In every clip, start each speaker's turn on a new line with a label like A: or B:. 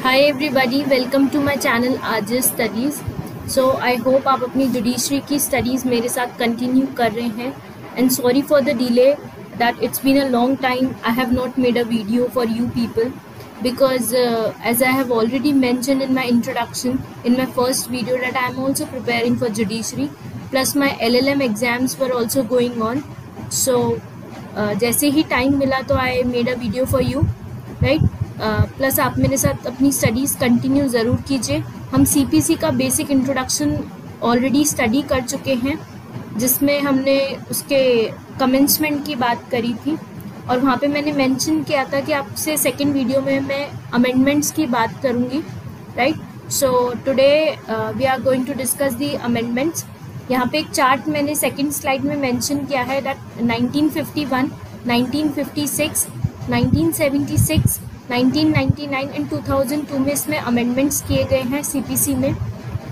A: Hi everybody, welcome to my channel Aziz studies. So I hope आप अपनी judiciary की studies मेरे साथ कंटिन्यू कर रहे हैं। And sorry for the delay that it's been a long time I have not made a video for you people because as I have already mentioned in my introduction in my first video that I am also preparing for judiciary plus my LLM exams were also going on. So जैसे ही time मिला तो I made a video for you, right? Plus आप मेरे साथ अपनी studies continue ज़रूर कीजिए। हम CPC का बेसिक इंट्रोडक्शन ऑलरेडी स्टडी कर चुके हैं, जिसमें हमने उसके कमेंसमेंट की बात करी थी और वहाँ पे मैंने मेंशन किया था कि आपसे सेकंड वीडियो में मैं अमेंडमेंट्स की बात करूँगी, right. So today we are going to discuss the amendments. यहाँ पे एक चार्ट मैंने सेकंड स्लाइड में मेंशन किया है दैट 1951, 1956, 1976, 1999 एंड 2002 में इसमें अमेंडमेंट्स किए गए हैं CPC में।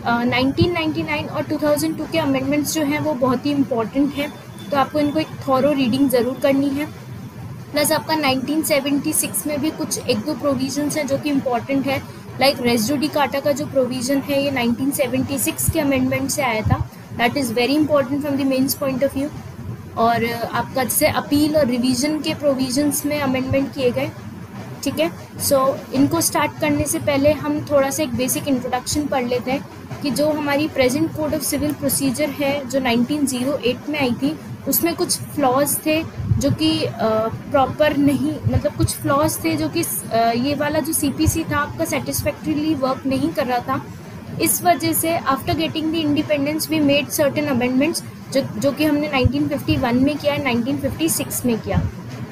A: 1999 और 2002 के अमेंडमेंट्स जो हैं वो बहुत ही इम्पॉर्टेंट हैं, तो आपको इनको एक थॉरो रीडिंग ज़रूर करनी है। प्लस आपका 1976 में भी कुछ एक दो प्रोविजंस हैं जो कि इम्पॉर्टेंट है, लाइक रेस जुडिकाटा का जो प्रोविज़न है ये 1976 के अमेंडमेंट से आया था। That is very important from the mains point of view. और आपका जैसे अपील और रिवीजन के प्रोविजंस में अमेंडमेंट किए गए, ठीक है। सो इनको स्टार्ट करने से पहले हम थोड़ा सा एक बेसिक इंट्रोडक्शन पढ़ लेते हैं कि जो हमारी present code of civil procedure है जो 1908 में आई थी, उसमें कुछ फ्लॉज थे जो कि प्रॉपर नहीं, मतलब कुछ फ्लॉज थे जो कि ये वाला जो CPC था आपका सेटिस्फैक्टरीली वर्क नहीं कर रहा था। इस वजह से after getting the independence we made certain amendments जो कि हमने 1951 में किया, 1956 में किया।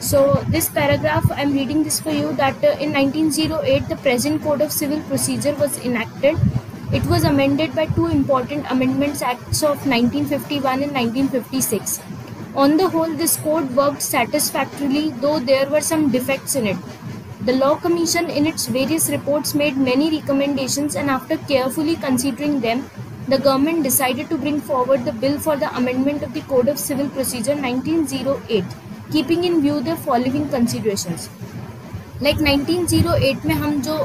A: So this paragraph I am reading this for you that in 1908 the present code of civil procedure was enacted. It was amended by two important amendments acts of 1951 and 1956. On the whole, this code worked satisfactorily, though there were some defects in it. The Law Commission in its various reports made many recommendations, and after carefully considering them, the government decided to bring forward the bill for the amendment of the Code of Civil Procedure 1908. Keeping in view the following considerations. Like 1908 में हम जो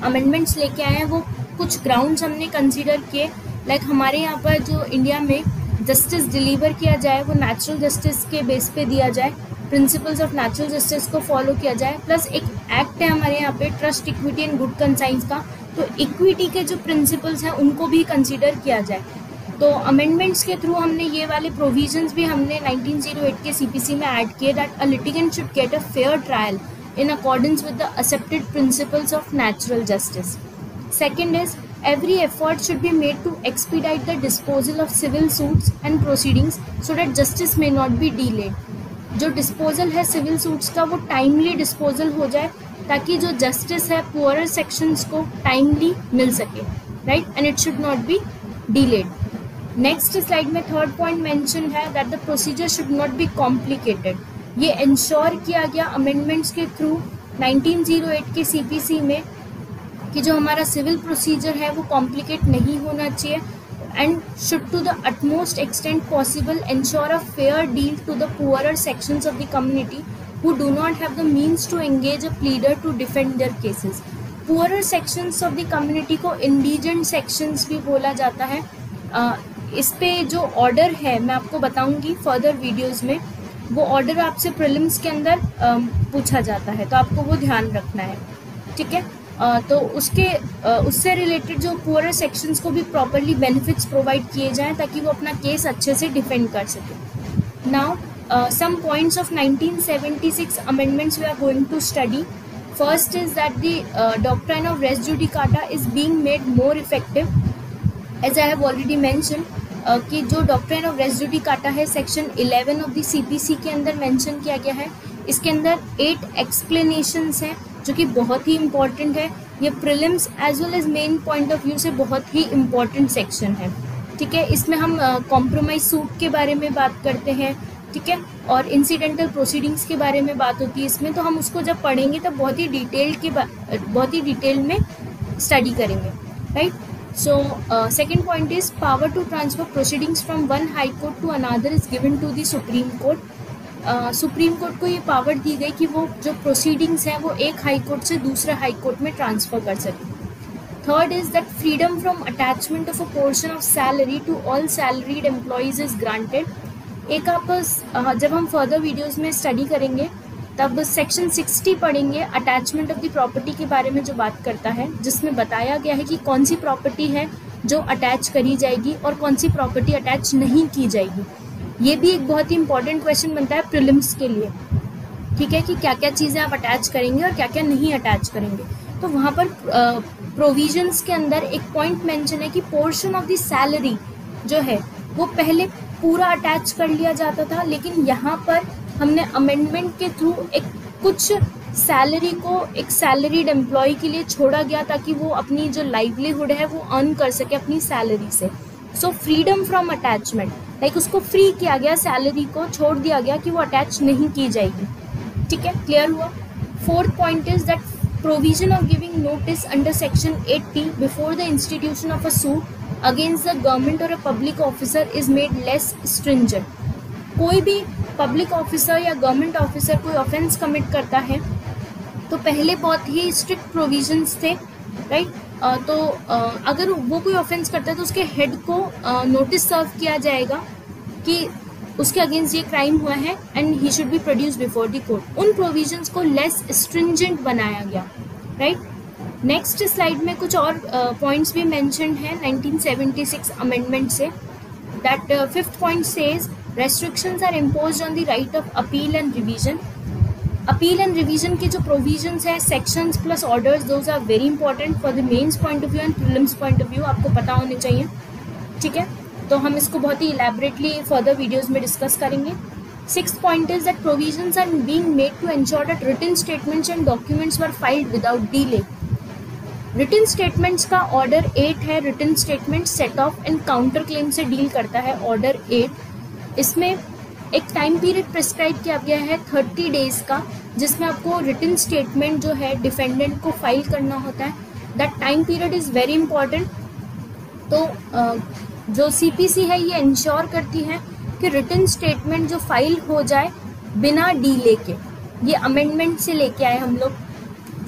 A: amendments लेके आए हैं वो कुछ grounds हमने consider किए। लाइक हमारे यहाँ पर जो इंडिया में जस्टिस डिलीवर किया जाए वो नेचुरल जस्टिस के बेस पे दिया जाए, प्रिंसिपल्स ऑफ नेचुरल जस्टिस को फॉलो किया जाए। प्लस एक एक्ट है हमारे यहाँ पे trust, equity and good conscience का, तो इक्विटी के जो प्रिंसिपल्स हैं उनको भी कंसिडर किया जाए। तो अमेंडमेंट्स के थ्रू हमने ये वाले प्रोविजंस भी हमने 1908 के CPC में ऐड किए that a litigant should get a fair trial in accordance with the accepted principles of natural justice. Second is every effort should be made to expedite the disposal of civil suits and proceedings so that justice may not be delayed. जो disposal है civil suits का वो timely disposal हो जाए ताकि जो justice है poorer sections को टाइमली मिल सके, right, and it should not be delayed. Next slide में थर्ड पॉइंट मेंशन है that the procedure should not be complicated. ये इंश्योर किया गया अमेंडमेंट्स के थ्रू 1908 के CPC में कि जो हमारा सिविल प्रोसीजर है वो कॉम्प्लिकेट नहीं होना चाहिए and should to the utmost extent possible ensure a fair deal to the poorer sections of the community who do not have the means to engage a pleader to defend their cases. Poorer sections of the community को indigent sections भी बोला जाता है। इस पे जो order है मैं आपको बताऊंगी फर्दर वीडियोस में, वो ऑर्डर आपसे प्रीलिम्स के अंदर पूछा जाता है, तो आपको वो ध्यान रखना है, ठीक है। तो उससे रिलेटेड जो पुअरर सेक्शंस को भी प्रॉपरली बेनिफिट्स प्रोवाइड किए जाएं ताकि वो अपना केस अच्छे से डिफेंड कर सके। Now some points of 1976 amendments we are going to study. First is that the doctrine of res judicata is being made more effective. As I have already mention कि जो डॉक्ट्राइन ऑफ रेस जुडिकाटा है section 11 of the CPC के अंदर mention किया गया है। इसके अंदर 8 एक्सप्लेनेशंस हैं जो कि बहुत ही इम्पॉर्टेंट है। ये prelims as well as main point of view से बहुत ही इम्पॉर्टेंट सेक्शन है, ठीक है। इसमें हम कॉम्प्रोमाइज सूट के बारे में बात करते हैं, ठीक है, और इंसिडेंटल प्रोसीडिंग्स के बारे में बात होती है इसमें, तो हम उसको जब पढ़ेंगे तब बहुत ही डिटेल में स्टडी करेंगे, right. So second point is power to transfer proceedings from one high court to another is given to the Supreme Court. Supreme court को ये पावर दी गई कि वो जो प्रोसीडिंग्स हैं वो एक हाई कोर्ट से दूसरे हाई कोर्ट में ट्रांसफ़र कर सके। Third is that freedom from attachment of a portion of salary to all salaried employees is granted. एक आप जब हम फर्दर वीडियोस में स्टडी करेंगे तब सेक्शन 60 पढ़ेंगे अटैचमेंट ऑफ द प्रॉपर्टी के बारे में, जो बात करता है, जिसमें बताया गया है कि कौन सी प्रॉपर्टी है जो अटैच करी जाएगी और कौन सी प्रॉपर्टी अटैच नहीं की जाएगी। ये भी एक बहुत ही इंपॉर्टेंट क्वेश्चन बनता है प्रीलिम्स के लिए, ठीक है, कि क्या क्या चीज़ें आप अटैच करेंगे और क्या क्या नहीं अटैच करेंगे। तो वहाँ पर प्रोविजंस के अंदर एक पॉइंट मेंशन है कि पोर्शन ऑफ द सैलरी जो है वो पहले पूरा अटैच कर लिया जाता था, लेकिन यहाँ पर हमने अमेंडमेंट के थ्रू एक कुछ सैलरी को एक सैलरीड एम्प्लॉय के लिए छोड़ा गया ताकि वो अपनी जो लाइवलीहुड है वो अर्न कर सके अपनी सैलरी से। So freedom from attachment, like उसको फ्री किया गया, सैलरी को छोड़ दिया गया कि वो अटैच नहीं की जाएगी। ठीक है, क्लियर हुआ। Fourth point is that provision of giving notice under section 80 before the institution of a suit against the government or a public officer is made less stringent. कोई भी पब्लिक ऑफिसर या government officer कोई offence commit करता है तो पहले बहुत ही स्ट्रिक्ट प्रोविजंस थे, राइट। तो अगर वो कोई ऑफेंस करता है तो उसके हेड को नोटिस सर्व किया जाएगा कि उसके अगेंस्ट ये क्राइम हुआ है and he should be produce before the court. उन प्रोविजंस को लेस स्ट्रिंजेंट बनाया गया, राइट। नेक्स्ट स्लाइड में कुछ और पॉइंट्स भी मेंशन्ड हैं 1976 अमेंडमेंट से। That fifth point says restrictions are imposed on the right of appeal and revision. Appeal and revision के जो प्रोविजंस हैं, sections plus orders, those are very important for the mains point of view and prelims point of view, आपको पता होने चाहिए, ठीक है। तो हम इसको बहुत ही इलेबरेटली फर्दर वीडियोस में डिस्कस करेंगे। Sixth point is that provisions are being made to ensure that written statements and documents were filed without delay. Written statements का ऑर्डर 8 है। Written statement set off and counter claim से deal करता है order 8। इसमें एक time period prescribe किया गया है 30 डेज का, जिसमें आपको रिटन स्टेटमेंट जो है डिफेंडेंट को फाइल करना होता है। That time period is very important. तो जो सीपीसी है ये इंश्योर करती है कि रिटन स्टेटमेंट जो फाइल हो जाए बिना डीले के। ये अमेंडमेंट से लेके आए हम लोग।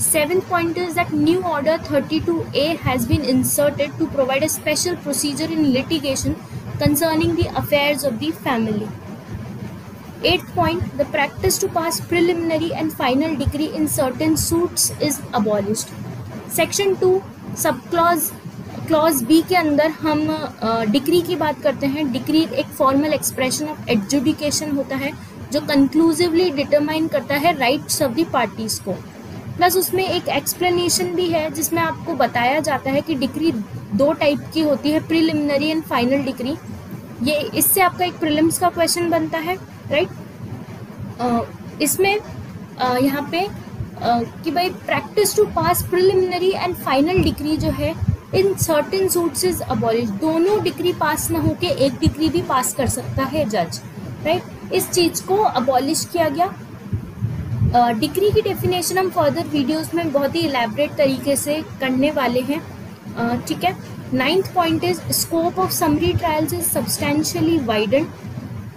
A: Seventh point is that new order 32A has been inserted to provide a special procedure in litigation concerning the affairs of the family. Eighth point, the practice to pass preliminary and final decree in certain suits is abolished. Section 2 सब clause B के अंदर हम decree की बात करते हैं। Decree एक formal expression of adjudication होता है जो कंक्लूसिवली डिटरमाइन करता है राइट्स ऑफ द पार्टीज को। प्लस उसमें एक एक्सप्लेनेशन भी है जिसमें आपको बताया जाता है कि डिक्री 2 टाइप की होती है, प्रीलिमिनरी एंड फाइनल डिक्री। ये इससे आपका एक प्रीलिम्स का क्वेश्चन बनता है, राइट। इसमें यहाँ पे कि भाई practice to pass preliminary and final decree जो है in certain suits is abolish. दोनों डिक्री पास ना होके एक डिक्री भी पास कर सकता है जज, राइट। इस चीज़ को अबॉलिश किया गया। डिक्री की डेफिनेशन हम फर्दर वीडियोस में बहुत ही इलेबरेट तरीके से करने वाले हैं, ठीक है। 9th point is scope of summary trials is substantially widen.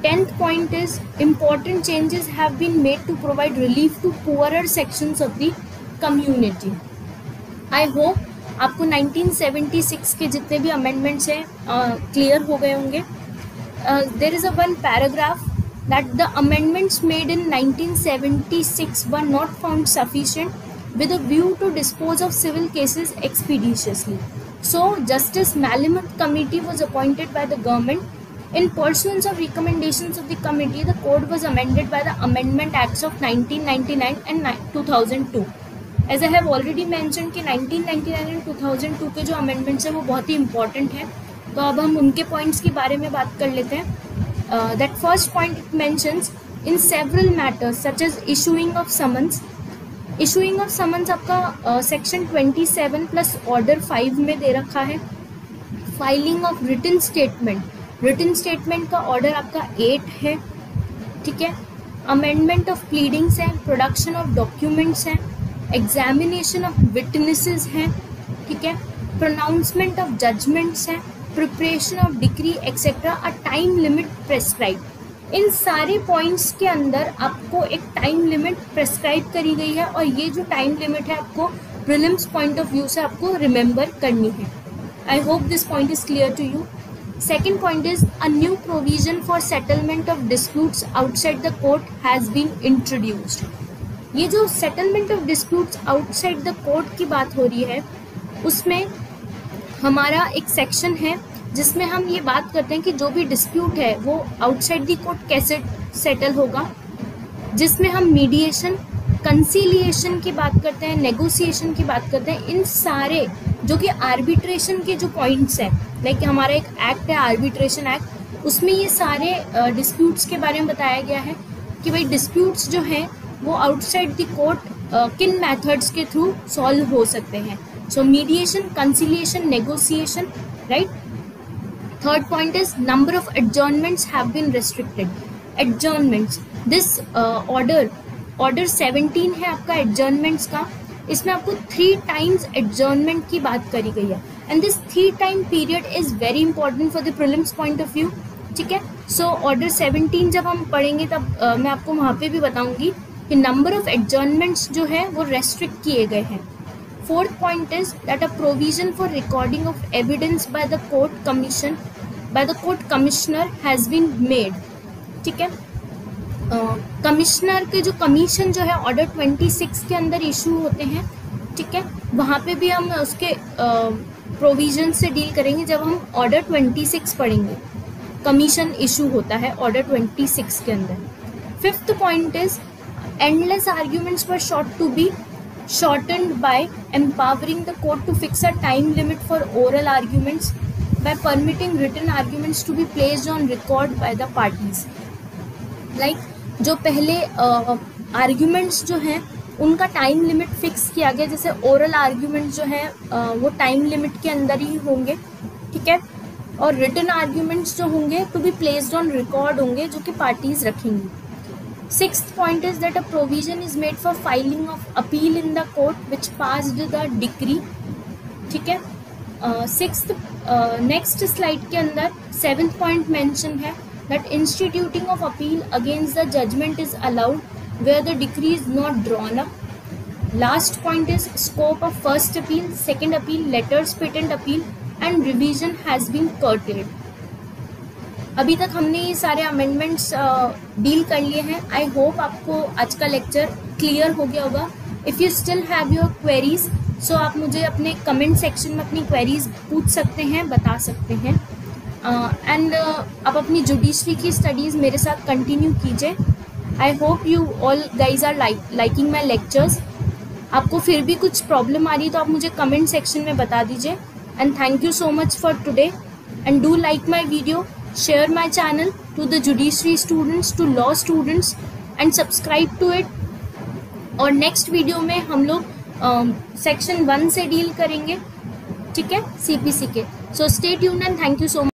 A: 10th point is important changes have been made to provide relief to poorer sections of the community. I hope आपको 1976 के जितने भी अमेंडमेंट्स हैं क्लियर हो गए होंगे। There is a one paragraph that the amendments made in 1976 were not found sufficient with a view to dispose of civil cases expeditiously. So, Justice Malamuth Committee was appointed by the government. In pursuance of recommendations of the committee, the code was amended by the Amendment Acts of 1999 and 2002. As I have already mentioned कि 1999 and 2002 के जो amendments हैं वो बहुत ही important हैं। तो अब हम उनके points के बारे में बात कर लेते हैं। That first point it mentions in several matters such as issuing of summons. Issuing of summons आपका section 27 plus order 5 में दे रखा है। Filing of written statement, written statement का order आपका 8 है, ठीक है। Amendment of pleadings है, production of documents है, examination of witnesses है, ठीक है। Pronouncement of judgments है, preparation of decree etcetera, a time limit prescribe. इन सारे पॉइंट्स के अंदर आपको एक टाइम लिमिट प्रेस्क्राइब करी गई है और ये जो टाइम लिमिट है आपको प्रीलिम्स पॉइंट ऑफ व्यू से आपको रिमेंबर करनी है. I hope this point is clear to you. Second point is a new provision for settlement of disputes outside the court has been introduced. ये जो settlement of disputes outside the court की बात हो रही है उसमें हमारा एक सेक्शन है जिसमें हम ये बात करते हैं कि जो भी डिस्प्यूट है वो आउटसाइड द कोर्ट कैसे सेटल होगा, जिसमें हम मीडिएशन, कंसीलिएशन की बात करते हैं, नेगोशिएशन की बात करते हैं. इन सारे जो कि आर्बिट्रेशन के जो पॉइंट्स हैं, लाइक हमारा एक एक्ट है आर्बिट्रेशन एक्ट, उसमें ये सारे डिस्प्यूट्स के बारे में बताया गया है कि भाई डिस्प्यूट्स जो हैं वो आउटसाइड द कोर्ट किन मेथड्स के थ्रू सॉल्व हो सकते हैं. So mediation, conciliation, negotiation, right. Third point is number of adjournments have been restricted. Adjournments, this order 17 है आपका एडजॉर्नमेंट्स का. इसमें आपको 3 टाइम्स एडजॉर्नमेंट की बात करी गई है and this 3 time period is very important for the prelims point of view. ठीक है. सो ऑर्डर 17 जब हम पढ़ेंगे तब मैं आपको वहाँ पे भी बताऊंगी कि नंबर ऑफ एडजॉर्नमेंट्स जो है वो रेस्ट्रिक्ट किए गए हैं. Fourth point is that a provision for recording of evidence by the court commissioner has been made. ठीक है. कमिश्नर के जो कमीशन जो है ऑर्डर 26 के अंदर इशू होते हैं. ठीक है. वहाँ पे भी हम उसके प्रोविजन से डील करेंगे जब हम ऑर्डर 26 पढ़ेंगे. कमीशन इशू होता है ऑर्डर 26 के अंदर. Fifth point is endless arguments were short to be shortened by empowering the court to fix a time limit for oral arguments by permitting written arguments to be placed on record by the parties. Like जो पहले arguments जो हैं उनका time limit fix किया गया, जैसे oral argument जो है वो टाइम लिमिट के अंदर ही होंगे. ठीक है. और रिटन आर्ग्यूमेंट्स जो होंगे to be placed on record होंगे जो कि पार्टीज रखेंगी. Sixth point is that a provision is made for filing of appeal in the court which passed the decree. ठीक है. सिक्स्थ नेक्स्ट स्लाइड के अंदर 7th पॉइंट मेंशन है that instituting of appeal against the judgment is allowed where the decree is not drawn up. Last point is scope of first appeal, second appeal, letters patent appeal and revision has been curtailed. अभी तक हमने ये सारे amendments deal कर लिए हैं. आई hope आपको आज का लेक्चर क्लियर हो गया होगा. If you still have your queries so आप मुझे अपने कमेंट सेक्शन में अपनी क्वेरीज पूछ सकते हैं, बता सकते हैं. एंड आप अपनी जुडिशरी की स्टडीज़ मेरे साथ कंटिन्यू कीजिए. I hope you all guys are liking my lectures. आपको फिर भी कुछ प्रॉब्लम आ रही है तो आप मुझे कमेंट सेक्शन में बता दीजिए. And thank you so much for today and do like my video. Share my channel to the judiciary students, to law students and subscribe to it. और next वीडियो में हम लोग सेक्शन 1 से deal करेंगे. ठीक है, CPC के. So stay tuned and thank you so much.